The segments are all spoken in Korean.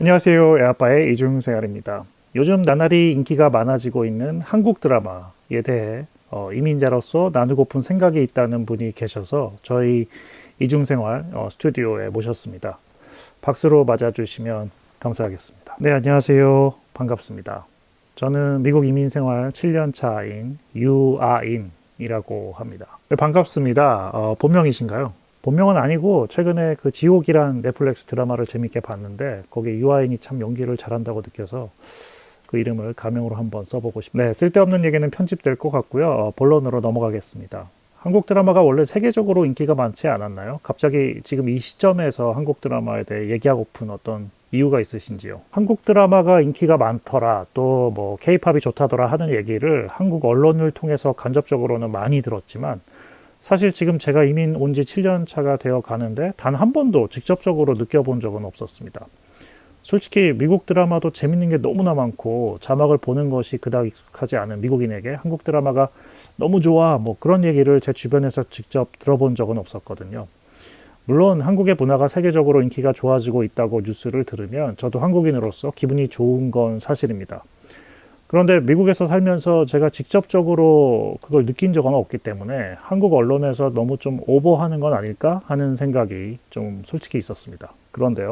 안녕하세요. 애아빠의 이중생활입니다. 요즘 나날이 인기가 많아지고 있는 한국 드라마에 대해 이민자로서 나누고픈 생각이 있다는 분이 계셔서 저희 이중생활 스튜디오에 모셨습니다. 박수로 맞아주시면 감사하겠습니다. 네, 안녕하세요. 반갑습니다. 저는 미국 이민생활 7년 차인 유아인이라고 합니다. 네, 반갑습니다. 본명이신가요? 본명은 아니고 최근에 그 지옥이란 넷플릭스 드라마를 재밌게 봤는데 거기에 유아인이 참 연기를 잘한다고 느껴서 그 이름을 가명으로 한번 써보고 싶네요. 네, 쓸데없는 얘기는 편집될 것 같고요. 본론으로 넘어가겠습니다. 한국 드라마가 원래 세계적으로 인기가 많지 않았나요? 갑자기 지금 이 시점에서 한국 드라마에 대해 얘기하고픈 어떤 이유가 있으신지요? 한국 드라마가 인기가 많더라, 또 뭐 케이팝이 좋다더라 하는 얘기를 한국 언론을 통해서 간접적으로는 많이 들었지만 사실 지금 제가 이민 온 지 7년 차가 되어 가는데 단 한 번도 직접적으로 느껴본 적은 없었습니다. 솔직히 미국 드라마도 재밌는 게 너무나 많고 자막을 보는 것이 그닥 익숙하지 않은 미국인에게 한국 드라마가 너무 좋아 뭐 그런 얘기를 제 주변에서 직접 들어본 적은 없었거든요. 물론 한국의 문화가 세계적으로 인기가 좋아지고 있다고 뉴스를 들으면 저도 한국인으로서 기분이 좋은 건 사실입니다. 그런데 미국에서 살면서 제가 직접적으로 그걸 느낀 적은 없기 때문에 한국 언론에서 너무 좀 오버하는 건 아닐까 하는 생각이 좀 솔직히 있었습니다. 그런데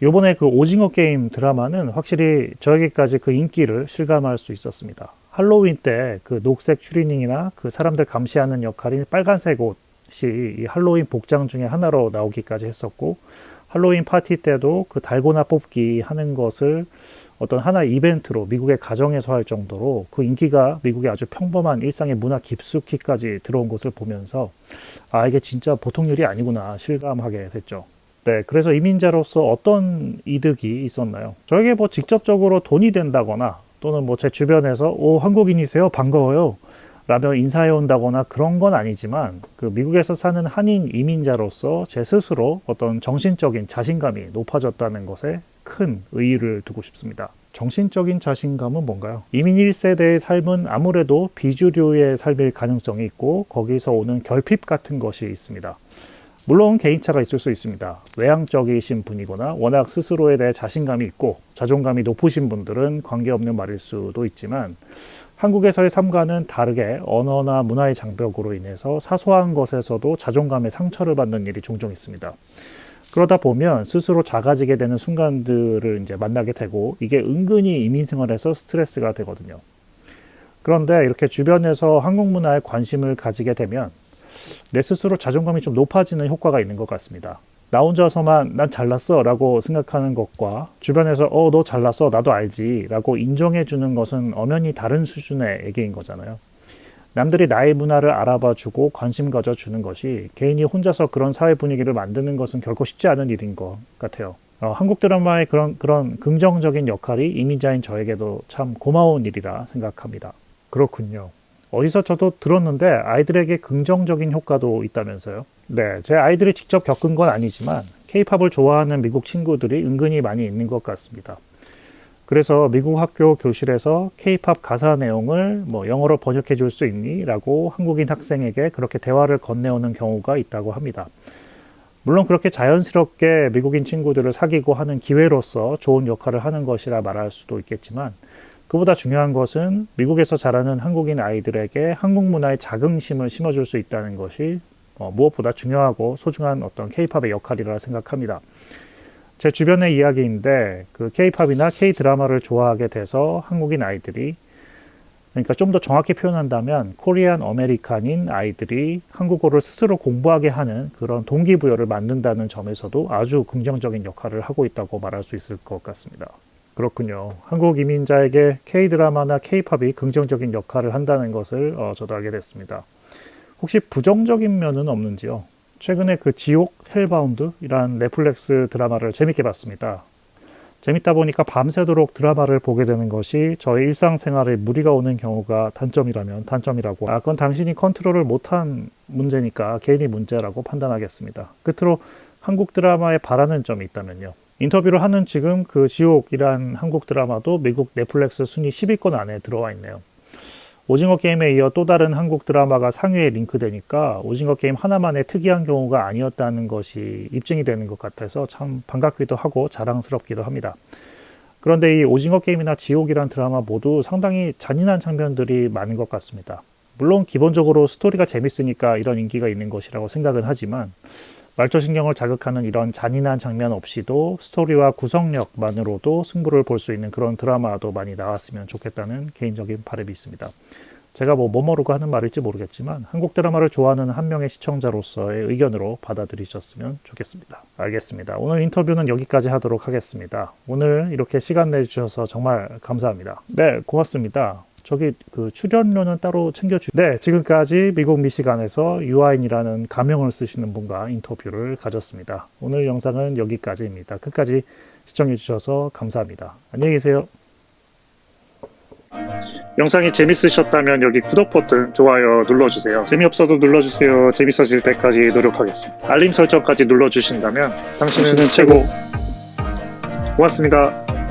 요번에 그 오징어 게임 드라마는 확실히 저에게까지 그 인기를 실감할 수 있었습니다. 할로윈 때 그 녹색 추리닝이나 그 사람들 감시하는 역할인 빨간색 옷이 이 할로윈 복장 중에 하나로 나오기까지 했었고, 할로윈 파티 때도 그 달고나 뽑기 하는 것을 어떤 하나의 이벤트로 미국의 가정에서 할 정도로 그 인기가 미국의 아주 평범한 일상의 문화 깊숙이까지 들어온 것을 보면서 이게 진짜 보통 일이 아니구나 실감하게 됐죠. 네, 그래서 이민자로서 어떤 이득이 있었나요? 저에게 뭐 직접적으로 돈이 된다거나 또는 뭐 제 주변에서 한국인이세요? 반가워요. 라며 인사해 온다거나 그런 건 아니지만 그 미국에서 사는 한인 이민자로서 제 스스로 어떤 정신적인 자신감이 높아졌다는 것에 큰 의의를 두고 싶습니다. 정신적인 자신감은 뭔가요? 이민 1세대의 삶은 아무래도 비주류의 삶일 가능성이 있고 거기서 오는 결핍 같은 것이 있습니다. 물론 개인차가 있을 수 있습니다. 외향적이신 분이거나 워낙 스스로에 대해 자신감이 있고 자존감이 높으신 분들은 관계없는 말일 수도 있지만 한국에서의 삶과는 다르게 언어나 문화의 장벽으로 인해서 사소한 것에서도 자존감의 상처를 받는 일이 종종 있습니다. 그러다 보면 스스로 작아지게 되는 순간들을 이제 만나게 되고 이게 은근히 이민 생활에서 스트레스가 되거든요. 그런데 이렇게 주변에서 한국 문화에 관심을 가지게 되면 내 스스로 자존감이 좀 높아지는 효과가 있는 것 같습니다. 나 혼자서만 난 잘났어 라고 생각하는 것과 주변에서 너 잘났어 나도 알지 라고 인정해 주는 것은 엄연히 다른 수준의 얘기인 거잖아요. 남들이 나의 문화를 알아봐 주고 관심 가져 주는 것이 개인이 혼자서 그런 사회 분위기를 만드는 것은 결코 쉽지 않은 일인 것 같아요. 한국 드라마의 그런 긍정적인 역할이 이민자인 저에게도 참 고마운 일이라 생각합니다. 그렇군요. 어디서 저도 들었는데 아이들에게 긍정적인 효과도 있다면서요? 네, 제 아이들이 직접 겪은 건 아니지만 케이팝을 좋아하는 미국 친구들이 은근히 많이 있는 것 같습니다. 그래서 미국 학교 교실에서 케이팝 가사 내용을 뭐 영어로 번역해 줄 수 있니? 라고 한국인 학생에게 그렇게 대화를 건네오는 경우가 있다고 합니다. 물론 그렇게 자연스럽게 미국인 친구들을 사귀고 하는 기회로서 좋은 역할을 하는 것이라 말할 수도 있겠지만 그보다 중요한 것은 미국에서 자라는 한국인 아이들에게 한국 문화의 자긍심을 심어줄 수 있다는 것이 무엇보다 중요하고 소중한 어떤 케이팝의 역할이라 생각합니다. 제 주변의 이야기인데 그 케이팝이나 K드라마를 좋아하게 돼서 한국인 아이들이, 그러니까 좀 더 정확히 표현한다면 코리안 아메리칸인 아이들이 한국어를 스스로 공부하게 하는 그런 동기부여를 만든다는 점에서도 아주 긍정적인 역할을 하고 있다고 말할 수 있을 것 같습니다. 그렇군요. 한국 이민자에게 K드라마나 K팝이 긍정적인 역할을 한다는 것을 저도 알게 됐습니다. 혹시 부정적인 면은 없는지요? 최근에 그 지옥 헬바운드이란 넷플릭스 드라마를 재밌게 봤습니다. 재밌다 보니까 밤새도록 드라마를 보게 되는 것이 저의 일상생활에 무리가 오는 경우가 단점이라면 단점이라고, 그건 당신이 컨트롤을 못한 문제니까 개인이 문제라고 판단하겠습니다. 끝으로 한국 드라마에 바라는 점이 있다면요. 인터뷰를 하는 지금 그 지옥이란 한국 드라마도 미국 넷플릭스 순위 10위권 안에 들어와 있네요. 오징어 게임에 이어 또 다른 한국 드라마가 상위에 링크되니까 오징어 게임 하나만의 특이한 경우가 아니었다는 것이 입증이 되는 것 같아서 참 반갑기도 하고 자랑스럽기도 합니다. 그런데 이 오징어 게임이나 지옥이란 드라마 모두 상당히 잔인한 장면들이 많은 것 같습니다. 물론 기본적으로 스토리가 재밌으니까 이런 인기가 있는 것이라고 생각은 하지만 말초신경을 자극하는 이런 잔인한 장면 없이도 스토리와 구성력만으로도 승부를 볼 수 있는 그런 드라마도 많이 나왔으면 좋겠다는 개인적인 바람이 있습니다. 제가 뭐 모르고 하는 말일지 모르겠지만 한국 드라마를 좋아하는 한 명의 시청자로서의 의견으로 받아들이셨으면 좋겠습니다. 알겠습니다. 오늘 인터뷰는 여기까지 하도록 하겠습니다. 오늘 이렇게 시간 내주셔서 정말 감사합니다. 네, 고맙습니다. 저기 그 출연료는 따로 챙겨주. 네, 지금까지 미국 미시간에서 유아인이라는 가명을 쓰시는 분과 인터뷰를 가졌습니다. 오늘 영상은 여기까지입니다. 끝까지 시청해주셔서 감사합니다. 안녕히 계세요. 영상이 재밌으셨다면 여기 구독 버튼, 좋아요 눌러주세요. 재미없어도 눌러주세요. 재밌어질 때까지 노력하겠습니다. 알림 설정까지 눌러주신다면 당신은 최고. 고맙습니다.